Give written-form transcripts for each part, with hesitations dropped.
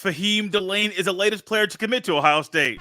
Faheem Delane is the latest player to commit to Ohio State.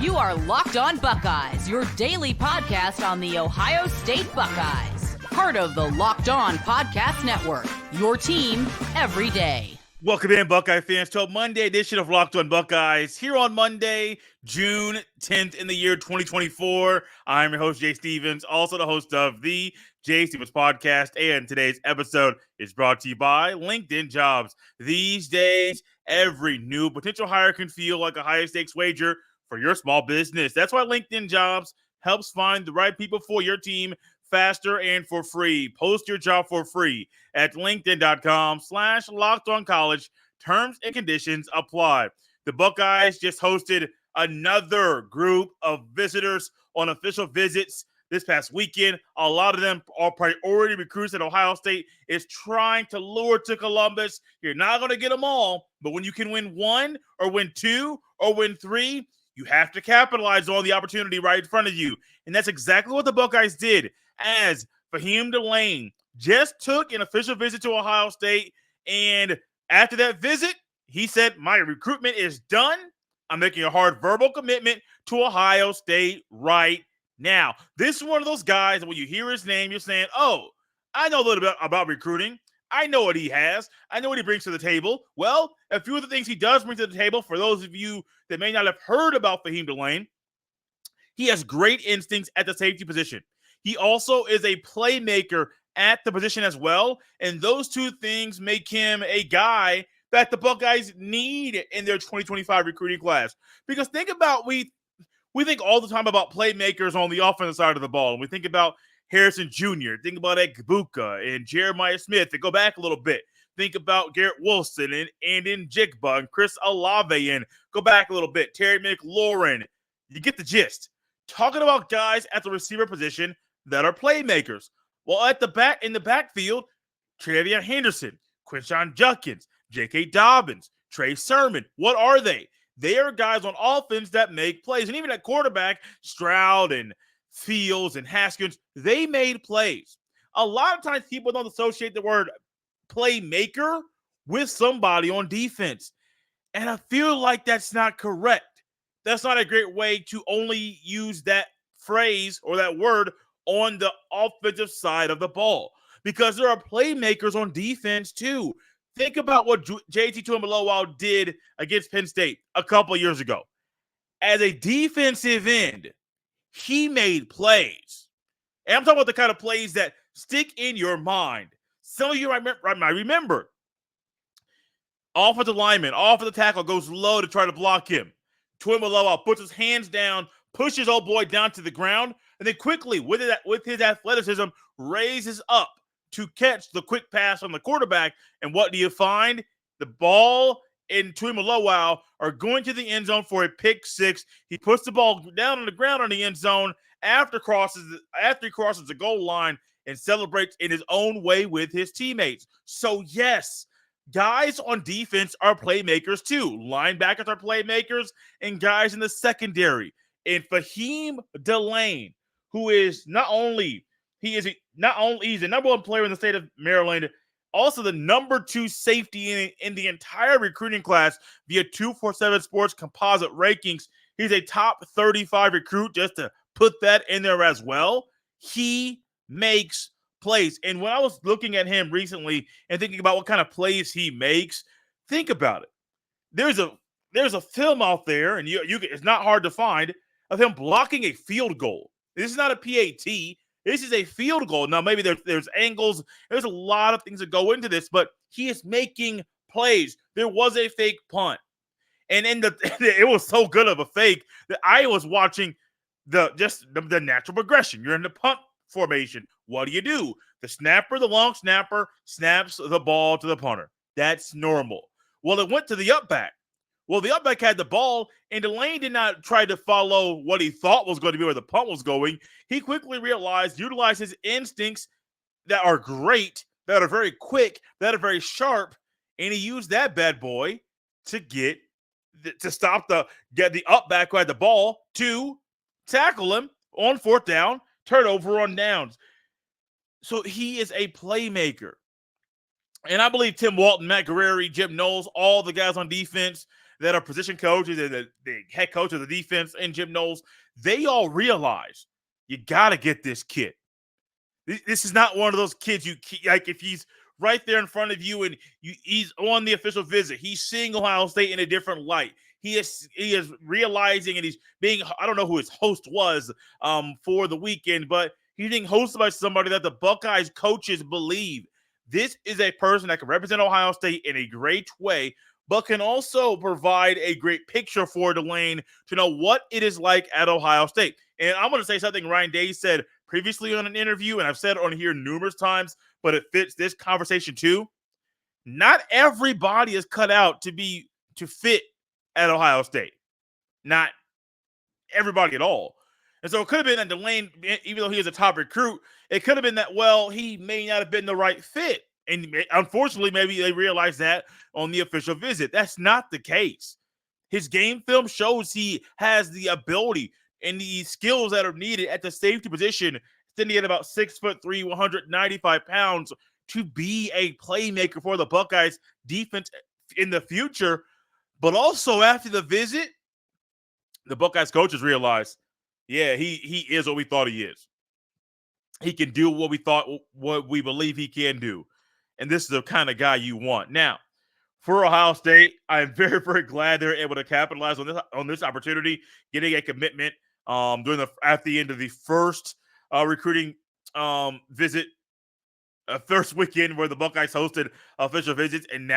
You are Locked On Buckeyes, your daily podcast on the Ohio State Buckeyes. Part of the Locked On Podcast Network, your team every day. Welcome in, Buckeye fans, to a Monday edition of Locked On Buckeyes. Here on Monday, June 10th in the year 2024. I'm your host, Jay Stevens, also the host of the Jay Stevens Podcast. And today's episode is brought to you by LinkedIn Jobs. These days, every new potential hire can feel like a high-stakes wager for your small business. That's why LinkedIn Jobs helps find the right people for your team faster and for free. Post your job for free at linkedin.com/lockedoncollege. Terms and conditions apply. The Buckeyes just hosted another group of visitors on official visits this past weekend. A lot of them are priority recruits that Ohio State is trying to lure to Columbus. You're not going to get them all, but when you can win one or win two or win three, you have to capitalize on the opportunity right in front of you. And that's exactly what the Buckeyes did, as Faheem Delane just took an official visit to Ohio State. And after that visit, he said, my recruitment is done. I'm making a hard verbal commitment to Ohio State right now. This is one of those guys that when you hear his name, you're saying, oh, I know a little bit about recruiting. I know what he has. I know what he brings to the table. Well, a few of the things he does bring to the table, for those of you that may not have heard about Faheem Delane, he has great instincts at the safety position. He also is a playmaker at the position as well, and those two things make him a guy that the Buckeyes need in their 2025 recruiting class. Because think about, we think all the time about playmakers on the offensive side of the ball, and we think about Harrison Jr., think about Egbuka and Jeremiah Smith. They go back a little bit. Think about Garrett Wilson and Njigba and Chris Olave, and go back a little bit. Terry McLaurin. You get the gist. Talking about guys at the receiver position that are playmakers. Well, at the back, in the backfield, Travion Henderson, Quinshon Judkins, J.K. Dobbins, Trey Sermon. What are they? They are guys on offense that make plays. And even at quarterback, Stroud and Fields and Haskins, they made plays. A lot of times people don't associate the word playmaker with somebody on defense. And I feel like that's not correct. That's not a great way to only use that phrase or that word on the offensive side of the ball, because there are playmakers on defense too. Think about what JT Tuimoloau did against Penn State a couple of years ago. As a defensive end, he made plays. And I'm talking about the kind of plays that stick in your mind. Some of you might remember. Offensive lineman, offensive tackle goes low to try to block him. Tuimoloau puts his hands down, pushes old boy down to the ground, and then quickly, with his athleticism, raises up to catch the quick pass on the quarterback. And what do you find? The ball and Tuimoloau are going to the end zone for a pick six. He puts the ball down on the ground on the end zone after he crosses the goal line and celebrates in his own way with his teammates. So yes, guys on defense are playmakers too. Linebackers are playmakers, and guys in the secondary. And Faheem Delane, who is he's the number one player in the state of Maryland, also the number 2 safety in the entire recruiting class via 247 Sports composite rankings. He's a top 35 recruit, just to put that in there as well. He makes plays. And when I was looking at him recently and thinking about what kind of plays he makes, think about it. There's a film out there, and it's not hard to find, of him blocking a field goal. This is not a PAT. This is a field goal. Now, maybe there's angles. There's a lot of things that go into this, but he is making plays. There was a fake punt. And it was so good of a fake that I was watching the natural progression. You're in the punt formation. What do? The long snapper, snaps the ball to the punter. That's normal. Well, it went to the up back. Well, the up back had the ball, and Delane did not try to follow what he thought was going to be where the punt was going. He quickly utilized his instincts that are great, that are very quick, that are very sharp, and he used that bad boy to get the up back who had the ball to tackle him on fourth down, turnover on downs. So he is a playmaker. And I believe Tim Walton, Matt Guerreri, Jim Knowles, all the guys on defense that are position coaches and the head coach of the defense and Jim Knowles, they all realize you got to get this kid. This is not one of those kids like if he's right there in front of you and he's on the official visit. He's seeing Ohio State in a different light. He is realizing and he's being, I don't know who his host was for the weekend, but he's being hosted by somebody that the Buckeyes coaches believe this is a person that can represent Ohio State in a great way, but can also provide a great picture for Delane to know what it is like at Ohio State. And I'm going to say something Ryan Day said previously on an interview, and I've said it on here numerous times, but it fits this conversation too. Not everybody is cut out to fit at Ohio State. Not everybody at all. And so it could have been that Delane, even though he is a top recruit, it could have been that, well, he may not have been the right fit. And unfortunately, maybe they realized that on the official visit. That's not the case. His game film shows he has the ability and the skills that are needed at the safety position, standing at about 6'3", 195 pounds, to be a playmaker for the Buckeyes defense in the future. But also after the visit, the Buckeyes coaches realized, yeah, he is what we thought he is. He can do what we believe he can do. And this is the kind of guy you want. Now, for Ohio State, I'm very, very glad they're able to capitalize on this opportunity, getting a commitment at the end of the first recruiting visit, first weekend where the Buckeyes hosted official visits, and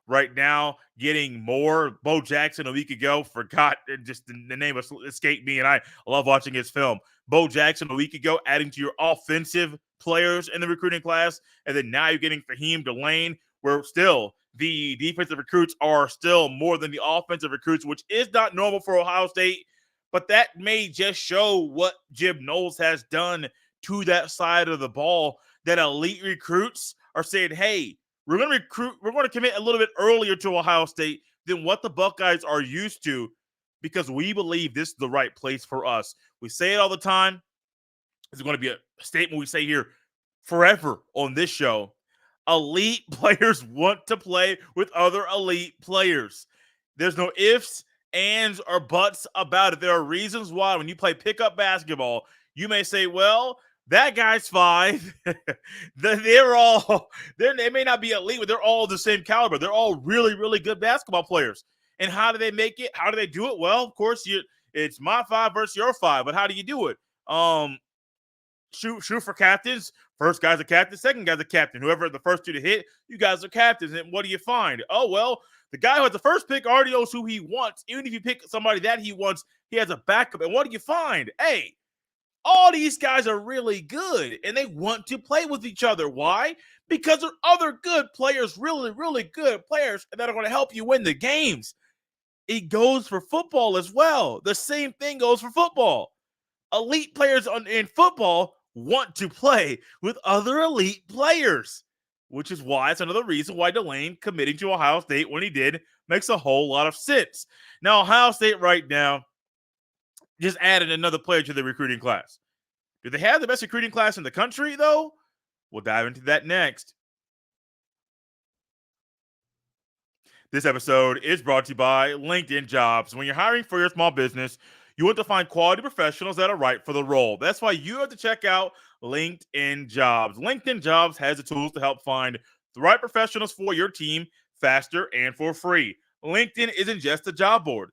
right now, getting more. Bo Jackson a week ago, forgot, just the name escaped me, and I love watching his film. Bo Jackson a week ago, adding to your offensive players in the recruiting class, and then now you're getting Faheem Delane, where still the defensive recruits are still more than the offensive recruits, which is not normal for Ohio State, but that may just show what Jim Knowles has done to that side of the ball, that elite recruits are saying, hey, we're going to commit a little bit earlier to Ohio State than what the Buckeyes are used to, because we believe this is the right place for us. We say it all the time. It's going to be a statement we say here forever on this show. Elite players want to play with other elite players. There's no ifs, ands, or buts about it. There are reasons why when you play pickup basketball, you may say, well, that guy's 5. They may not be elite, but they're all the same caliber. They're all really, really good basketball players. And how do they make it? How do they do it? Well, of course, it's my 5 versus your 5. But how do you do it? Shoot for captains. First guy's a captain. Second guy's a captain. Whoever the first 2 to hit, you guys are captains. And what do you find? Oh, well, the guy who has the first pick already knows who he wants. Even if you pick somebody that he wants, he has a backup. And what do you find? Hey, all these guys are really good, and they want to play with each other. Why? Because there are other good players, really, really good players that are going to help you win the games. It goes for football as well. The same thing goes for football. Elite players in football want to play with other elite players, which is why it's another reason why Delane committing to Ohio State when he did makes a whole lot of sense. Now, Ohio State right now just added another player to the recruiting class. Do they have the best recruiting class in the country, though? We'll dive into that next. This episode is brought to you by LinkedIn Jobs. When you're hiring for your small business, you want to find quality professionals that are right for the role. That's why you have to check out LinkedIn Jobs. LinkedIn Jobs has the tools to help find the right professionals for your team faster and for free. LinkedIn isn't just a job board.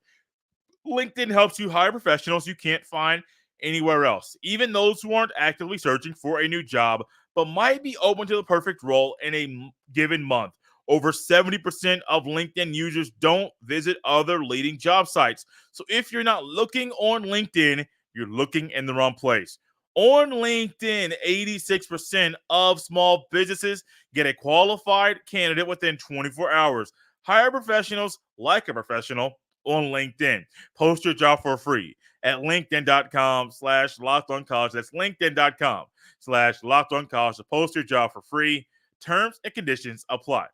LinkedIn helps you hire professionals you can't find anywhere else, even those who aren't actively searching for a new job, but might be open to the perfect role in a given month. Over 70% of LinkedIn users don't visit other leading job sites. So if you're not looking on LinkedIn, you're looking in the wrong place. On LinkedIn, 86% of small businesses get a qualified candidate within 24 hours. Hire professionals like a professional on LinkedIn. Post your job for free at linkedin.com/lockedoncollege. That's linkedin.com/lockedoncollege to post your job for free. Terms and conditions apply.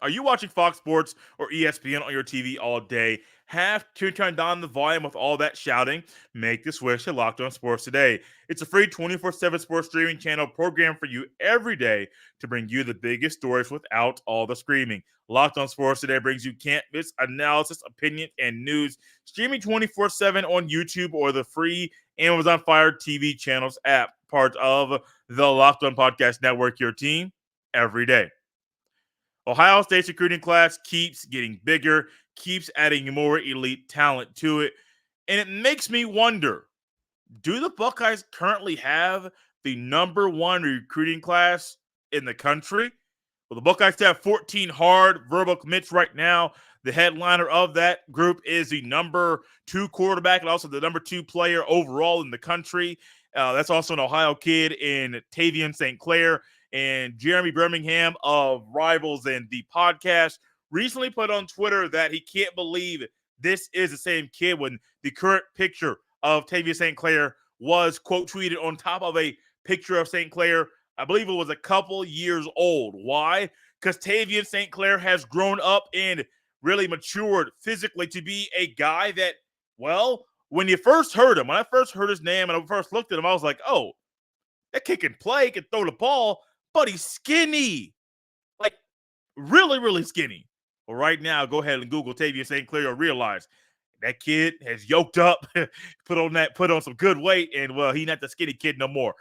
Are you watching Fox Sports or ESPN on your TV all day? Have to turn down the volume with all that shouting? Make the switch to Locked On Sports today. It's a free 24/7 sports streaming channel programmed for you every day to bring you the biggest stories without all the screaming. Locked On Sports today brings you can't miss analysis, opinion, and news, streaming 24/7 on YouTube or the free Amazon Fire TV channels app, part of the Locked On Podcast Network, your team every day. Ohio State's recruiting class keeps getting bigger, keeps adding more elite talent to it. And it makes me wonder, do the Buckeyes currently have the number one recruiting class in the country? Well, the Buckeyes have 14 hard verbal commits right now. The headliner of that group is the number 2 quarterback and also the number 2 player overall in the country. That's also an Ohio kid in Tavian St. Clair. And Jeremy Birmingham of Rivals and the podcast recently put on Twitter that he can't believe this is the same kid when the current picture of Tavian St. Clair was, quote, tweeted on top of a picture of St. Clair. I believe it was a couple years old. Why? Because Tavian St. Clair has grown up and really matured physically to be a guy that, well, when you first heard him, when I first heard his name and I first looked at him, I was like, oh, that kid can play, can throw the ball, but he's skinny. Like, really, really skinny. Well, right now, go ahead and Google Tavian St. Clair. You'll realize that kid has yoked up, put on some good weight, and, well, he's not the skinny kid no more.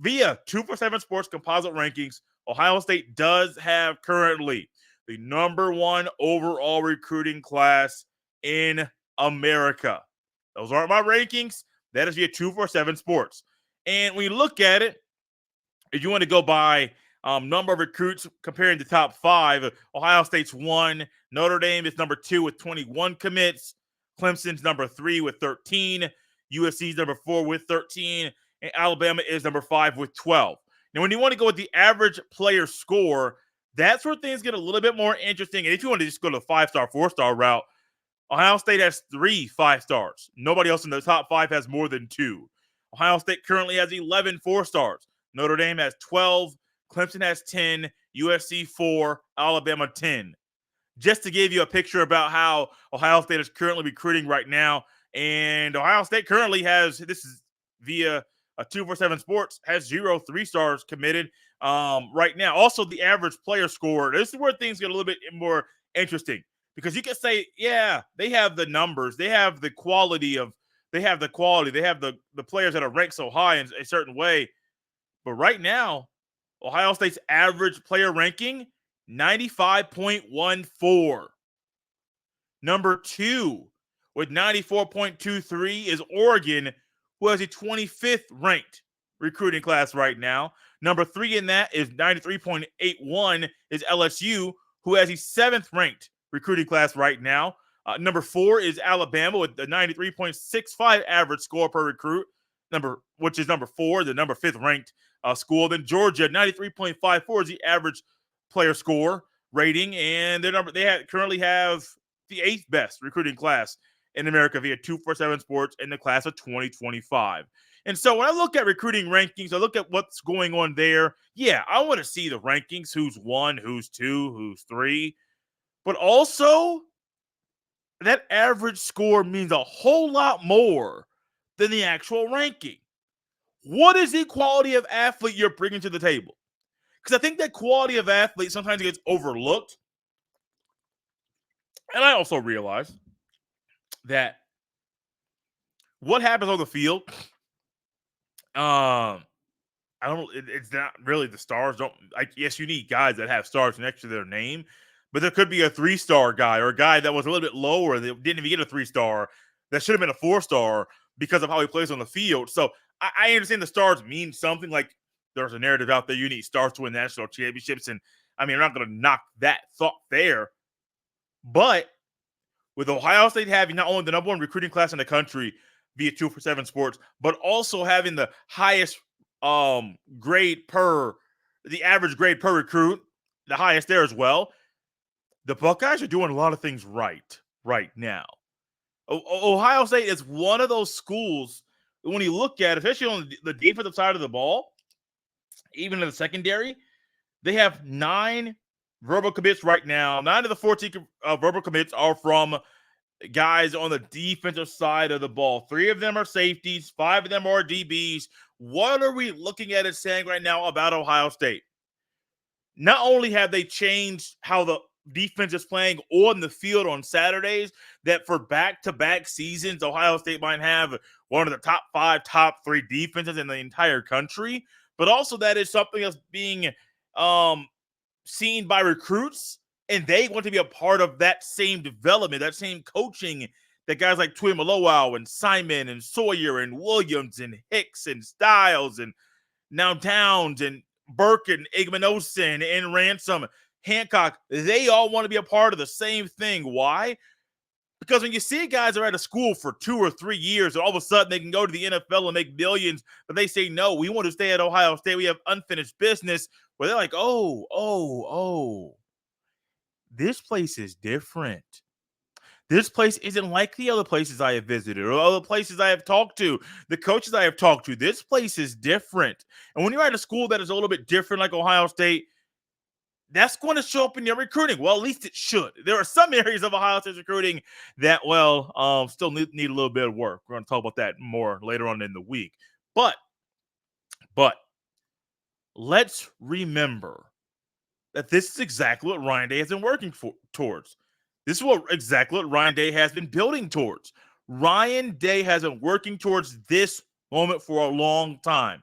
Via 247 Sports composite rankings, Ohio State does have currently the number 1 overall recruiting class in America. Those aren't my rankings. That is via 247 Sports. And when you look at it, if you want to go by number of recruits comparing the top 5, Ohio State's 1. Notre Dame is number 2 with 21 commits. Clemson's number 3 with 13. USC's number 4 with 13. And Alabama is number 5 with 12. Now, when you want to go with the average player score, that's where things get a little bit more interesting. And if you want to just go to the 5-star, 4-star route, Ohio State has 3 5-stars. Nobody else in the top 5 has more than 2. Ohio State currently has 11 4-stars. Notre Dame has 12. Clemson has 10. USC 4. Alabama 10. Just to give you a picture about how Ohio State is currently recruiting right now. And Ohio State currently has, this is via 247 Sports, has 0 3-stars committed right now. Also, the average player score. This is where things get a little bit more interesting. Because you can say, yeah, they have the numbers. They have the quality. They have the players that are ranked so high in a certain way. But right now, Ohio State's average player ranking, 95.14. Number 2 with 94.23 is Oregon, who has a 25th ranked recruiting class right now. Number 3 in that is 93.81 is LSU, who has a 7th ranked recruiting class right now. Number 4 is Alabama with the 93.65 average score per recruit, which is number 4, the number 5th ranked school. Then Georgia, 93.54 is the average player score rating, and currently have the 8th best recruiting class in America via 247 Sports in the class of 2025. And so when I look at recruiting rankings, I look at what's going on there. Yeah, I want to see the rankings, who's 1, who's 2, who's 3. But also, that average score means a whole lot more than the actual ranking. What is the quality of athlete you're bringing to the table? Because I think that quality of athlete sometimes gets overlooked. And I also realize that what happens on the field, it's not really the stars. Yes, you need guys that have stars next to their name, but there could be a 3-star guy or a guy that was a little bit lower that didn't even get a 3-star that should have been a 4-star because of how he plays on the field. So I understand the stars mean something. Like, there's a narrative out there, you need stars to win national championships. And I mean, I'm not going to knock that thought there. But with Ohio State having not only the number 1 recruiting class in the country via 247 Sports, but also having the highest the average grade per recruit, the highest there as well, the Buckeyes are doing a lot of things right now. Ohio State is one of those schools, when you look at it, especially on the defensive side of the ball, even in the secondary, they have 9 verbal commits right now, 9 of the 14 verbal commits are from guys on the defensive side of the ball. 3 of them are safeties, 5 of them are DBs. What are we looking at and saying right now about Ohio State? Not only have they changed how the defense is playing on the field on Saturdays, that for back-to-back seasons, Ohio State might have one of the top 5, top 3 defenses in the entire country, but also that is something that's being seen by recruits, and they want to be a part of that same development, that same coaching that guys like Tui Malowau and Simon and Sawyer and Williams and Hicks and Styles and now Downs and Burke and Igmanosin and Ransom, Hancock, they all want to be a part of the same thing. Why? Because when you see guys that are at a school for 2 or 3 years, and all of a sudden they can go to the NFL and make millions, but they say, no, we want to stay at Ohio State. We have unfinished business. Where they're like, oh, this place is different. This place isn't like the other places I have visited or other places I have talked to, the coaches I have talked to. This place is different. And when you're at a school that is a little bit different like Ohio State, that's going to show up in your recruiting. Well, at least it should. There are some areas of Ohio State's recruiting that, still need a little bit of work. We're going to talk about that more later on in the week. But let's remember that this is exactly what Ryan Day has been working towards. This is exactly what Ryan Day has been building towards. Ryan Day has been working towards this moment for a long time.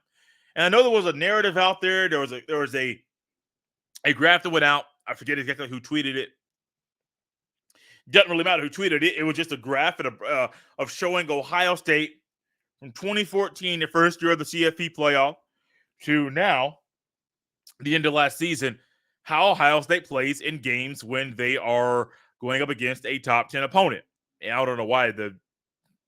And I know there was a narrative out there. There was a graph that went out. I forget exactly who tweeted it. Doesn't really matter who tweeted it. It was just a graph of showing Ohio State from 2014, the first year of the CFP playoff, to now, the end of last season, how Ohio State plays in games when they are going up against a top 10 opponent. And I don't know why the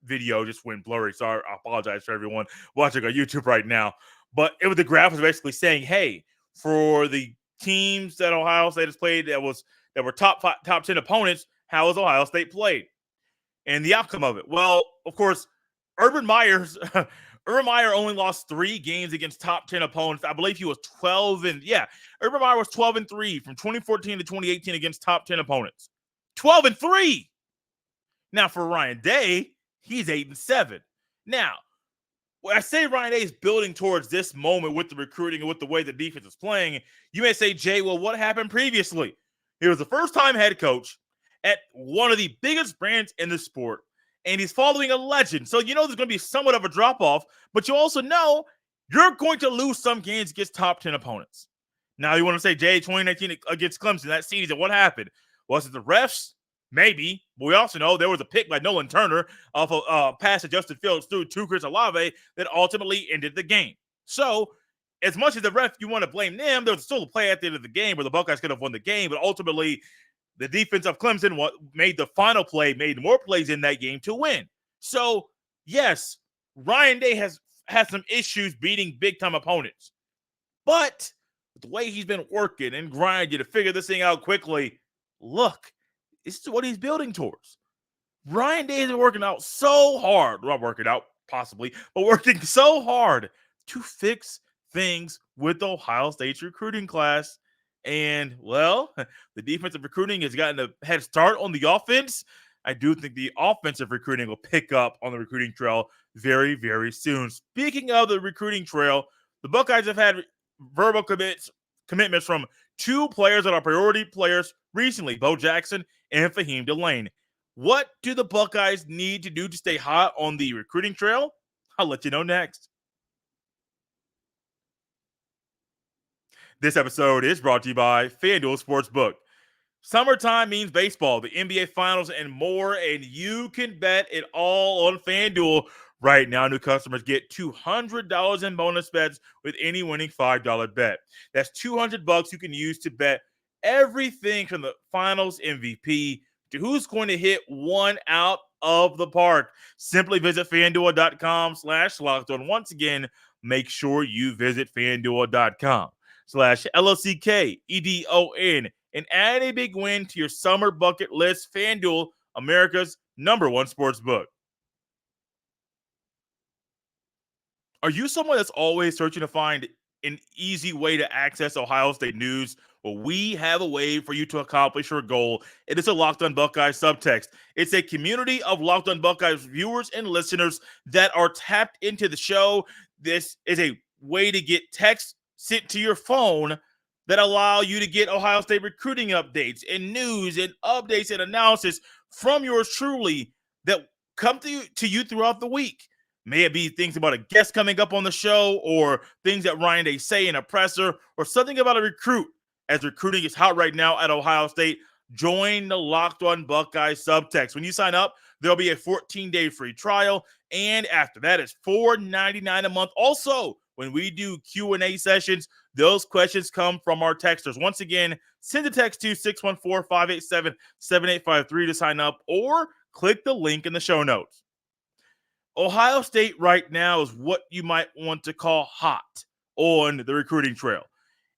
video just went blurry. Sorry, I apologize for everyone watching on YouTube right now. But the graph was basically saying, hey, for the teams that Ohio State has played that were top 10 opponents, how has Ohio State played? And the outcome of it. Well, of course, Urban Meyer only lost 3 games against top 10 opponents. I believe he was 12-3 from 2014 to 2018 against top 10 opponents. 12-3. Now for Ryan Day, he's 8-7. Now, when I say Ryan Day is building towards this moment with the recruiting and with the way the defense is playing, you may say, Jay, well, what happened previously? He was the first-time head coach at one of the biggest brands in the sport, and he's following a legend. So you know there's going to be somewhat of a drop-off, but you also know you're going to lose some games against top 10 opponents. Now you want to say, Jay, 2019 against Clemson, that season, what happened? Was it the refs? Maybe. But we also know there was a pick by Nolan Turner off a pass to Justin Fields through to Chris Olave that ultimately ended the game. So as much as the ref, you want to blame them, there was still a play at the end of the game where the Buckeyes could have won the game, but ultimately the defense of Clemson made the final play, made more plays in that game to win. So, yes, Ryan Day has some issues beating big-time opponents. But the way he's been working and grinding to figure this thing out quickly, look, this is what he's building towards. Ryan Day has been working out so hard, not working out possibly, but working so hard to fix things with Ohio State's recruiting class. And, well, the defensive recruiting has gotten a head start on the offense. I do think the offensive recruiting will pick up on the recruiting trail very, very soon. Speaking of the recruiting trail, the Buckeyes have had verbal commitments from 2 players that are priority players recently, Bo Jackson and Faheem Delane. What do the Buckeyes need to do to stay hot on the recruiting trail? I'll let you know next. This episode is brought to you by FanDuel Sportsbook. Summertime means baseball, the NBA Finals, and more, and you can bet it all on FanDuel. Right now, new customers get $200 in bonus bets with any winning $5 bet. That's $200 you can use to bet everything from the Finals MVP to who's going to hit one out of the park. Simply visit FanDuel.com/LockedOn. Once again, make sure you visit FanDuel.com/LOCKEDON and add a big win to your summer bucket list. FanDuel, America's #1 sports book. Are you someone that's always searching to find an easy way to access Ohio State news, well, we have a way for you to accomplish your goal. It is a Locked On Buckeyes subtext. It's a community of Locked On Buckeyes viewers and listeners that are tapped into the show. This is a way to get text sent to your phone that allow you to get Ohio State recruiting updates and news and updates and analysis from yours truly that come to you throughout the week. May it be things about a guest coming up on the show, or things that Ryan Day say in a presser, or something about a recruit, as recruiting is hot right now at Ohio State. Join the Locked On Buckeyes subtext. When you sign up, there'll be a 14-day free trial, and after that, it's $4.99 a month. Also, when we do Q&A sessions, those questions come from our texters. Once again, send a text to 614-587-7853 to sign up, or click the link in the show notes. Ohio State right now is what you might want to call hot on the recruiting trail.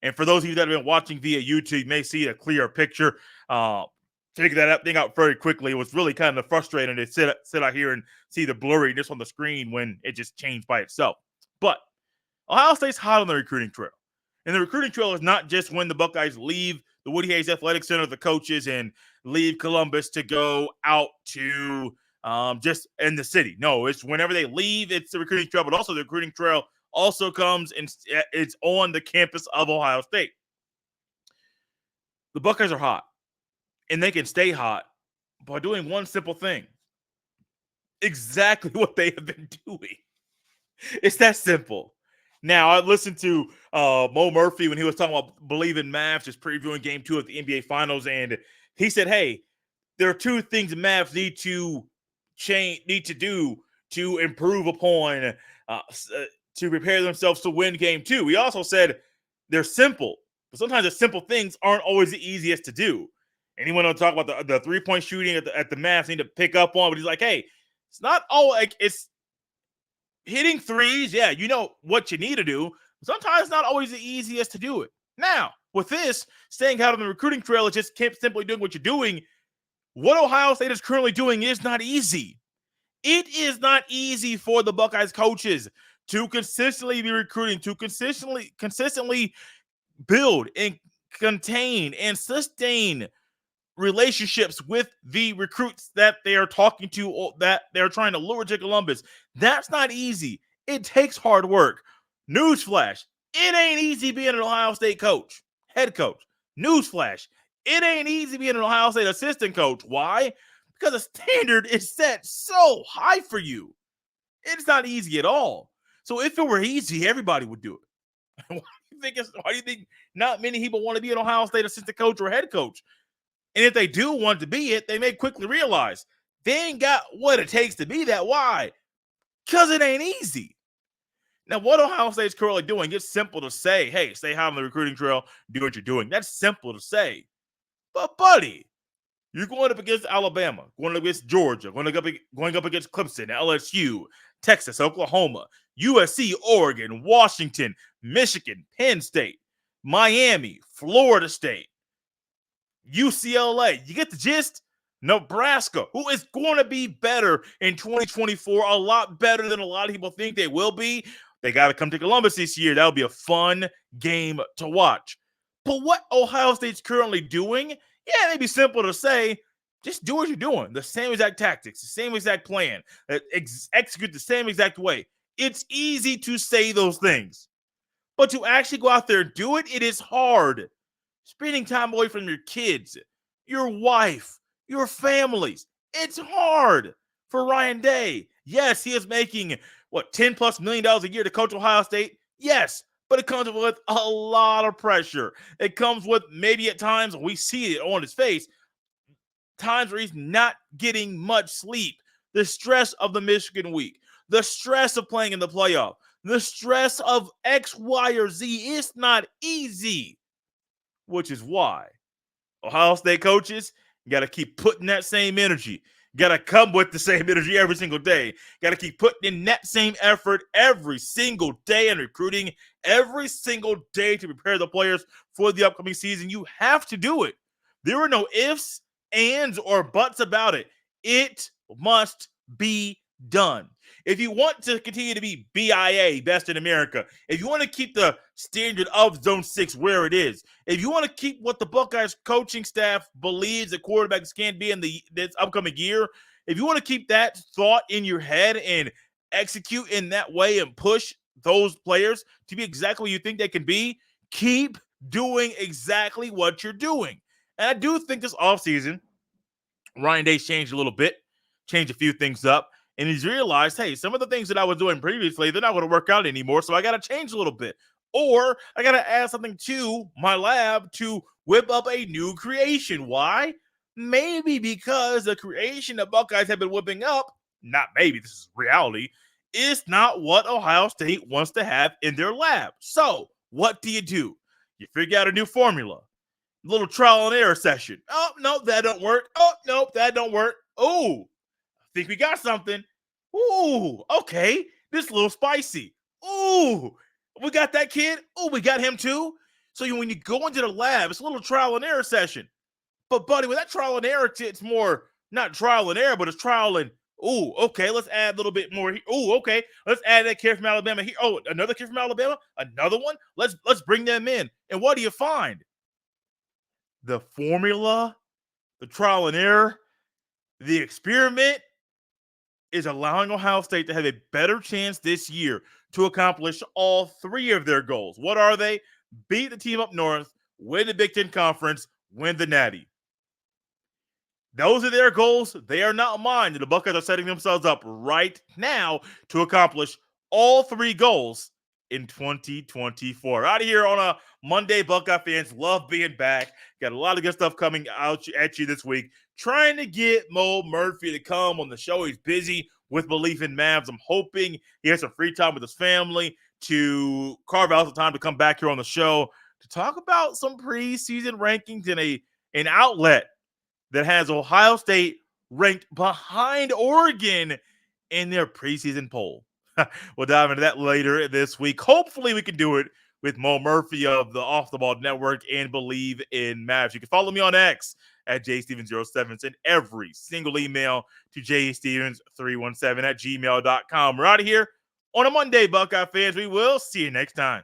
And for those of you that have been watching via YouTube, you may see a clear picture. Figure that thing out very quickly. It was really kind of frustrating to sit out here and see the blurriness on the screen when it just changed by itself. But Ohio State's hot on the recruiting trail. And the recruiting trail is not just when the Buckeyes leave the Woody Hayes Athletic Center, the coaches, and leave Columbus to go out to just in the city. No, it's whenever they leave, it's the recruiting trail, but also the recruiting trail also comes and it's on the campus of Ohio State. The Buckeyes are hot, and they can stay hot by doing one simple thing. Exactly what they have been doing. It's that simple. Now, I listened to Mo Murphy when he was talking about Believe in Mavs, just previewing Game 2 of the NBA Finals, and he said, hey, there are two things Mavs need to do to improve upon, to prepare themselves to win Game 2. He also said they're simple, but sometimes the simple things aren't always the easiest to do. And he went on to talk about the three-point shooting at the Mavs need to pick up on, but he's like, hey, it's not all like it's hitting threes. Yeah, you know what you need to do. Sometimes it's not always the easiest to do it. Now, with this, staying out on the recruiting trail is just simply doing what you're doing. What Ohio State is currently doing is not easy. It is not easy for the Buckeyes coaches to consistently be recruiting, to consistently build and contain and sustain relationships with the recruits that they are talking to, or that they're trying to lure to Columbus. That's not easy. It takes hard work. Newsflash, it ain't easy being an Ohio State coach, head coach. Newsflash, it ain't easy being an Ohio State assistant coach. Why? Because the standard is set so high for you. It's not easy at all. So if it were easy, everybody would do it. Why do you think not many people want to be an Ohio State assistant coach or head coach? And if they do want to be it, they may quickly realize they ain't got what it takes to be that. Why? Because it ain't easy. Now, what Ohio State's currently doing, it's simple to say, hey, stay high on the recruiting trail, do what you're doing. That's simple to say. But, buddy, you're going up against Alabama, going up against Georgia, going up against Clemson, LSU, Texas, Oklahoma, USC, Oregon, Washington, Michigan, Penn State, Miami, Florida State, UCLA. You get the gist? Nebraska, who is going to be better in 2024, a lot better than a lot of people think they will be. They got to come to Columbus this year. That'll be a fun game to watch. But what Ohio State's currently doing, yeah, it may be simple to say, just do what you're doing. The same exact tactics, the same exact plan, execute the same exact way. It's easy to say those things. But to actually go out there and do it, it is hard. Spending time away from your kids, your wife, your families. It's hard for Ryan Day. Yes, he is making, $10+ million a year to coach Ohio State? Yes, but it comes with a lot of pressure. It comes with maybe at times, we see it on his face, times where he's not getting much sleep. The stress of the Michigan week, the stress of playing in the playoff, the stress of X, Y, or Z. It's not easy, which is why Ohio State coaches got to keep putting that same energy. Got to come with the same energy every single day. Got to keep putting in that same effort every single day and recruiting every single day to prepare the players for the upcoming season. You have to do it. There are no ifs, ands, or buts about it. It must be done. If you want to continue to be BIA, best in America, if you want to keep the standard of Zone 6 where it is, if you want to keep what the Buckeyes coaching staff believes the quarterbacks can be in this upcoming year, if you want to keep that thought in your head and execute in that way and push those players to be exactly what you think they can be, keep doing exactly what you're doing. And I do think this offseason, Ryan Day's changed a little bit, changed a few things up, and he's realized, hey, some of the things that I was doing previously, they're not going to work out anymore, so I got to change a little bit. Or I got to add something to my lab to whip up a new creation. Why? Maybe because the creation that Buckeyes have been whipping up, not maybe, this is reality, is not what Ohio State wants to have in their lab. So what do? You figure out a new formula. Little trial and error session. Oh, no, that don't work. Oh, no, that don't work. Oh, I think we got something. Ooh, okay. This is a little spicy. Ooh, we got that kid. Ooh, we got him too. So when you go into the lab, it's a little trial and error session. But, buddy, with that trial and error, it's more not trial and error, but it's trial and, ooh, okay, let's add a little bit more. Ooh, okay, let's add that kid from Alabama here. Oh, another kid from Alabama? Another one? Let's bring them in. And what do you find? The formula, the trial and error, the experiment is allowing Ohio State to have a better chance this year to accomplish all three of their goals. What are they? Beat the team up north, win the Big Ten Conference, win the Natty. Those are their goals. They are not mine. The Buckeyes are setting themselves up right now to accomplish all three goals in 2024. Out of here on a Monday, Buckeye fans. Love being back. Got a lot of good stuff coming out at you this week. Trying to get Mo Murphy to come on the show. He's busy with Belief in Mavs. I'm hoping he has some free time with his family to carve out some time to come back here on the show to talk about some preseason rankings in an outlet that has Ohio State ranked behind Oregon in their preseason poll. We'll dive into that later this week. Hopefully we can do it with Mo Murphy of the Off the Ball Network and Believe in Mavs. You can follow me on X at jstevens07. Send every single email to jstevens317 at gmail.com. We're out of here on a Monday, Buckeye fans. We will see you next time.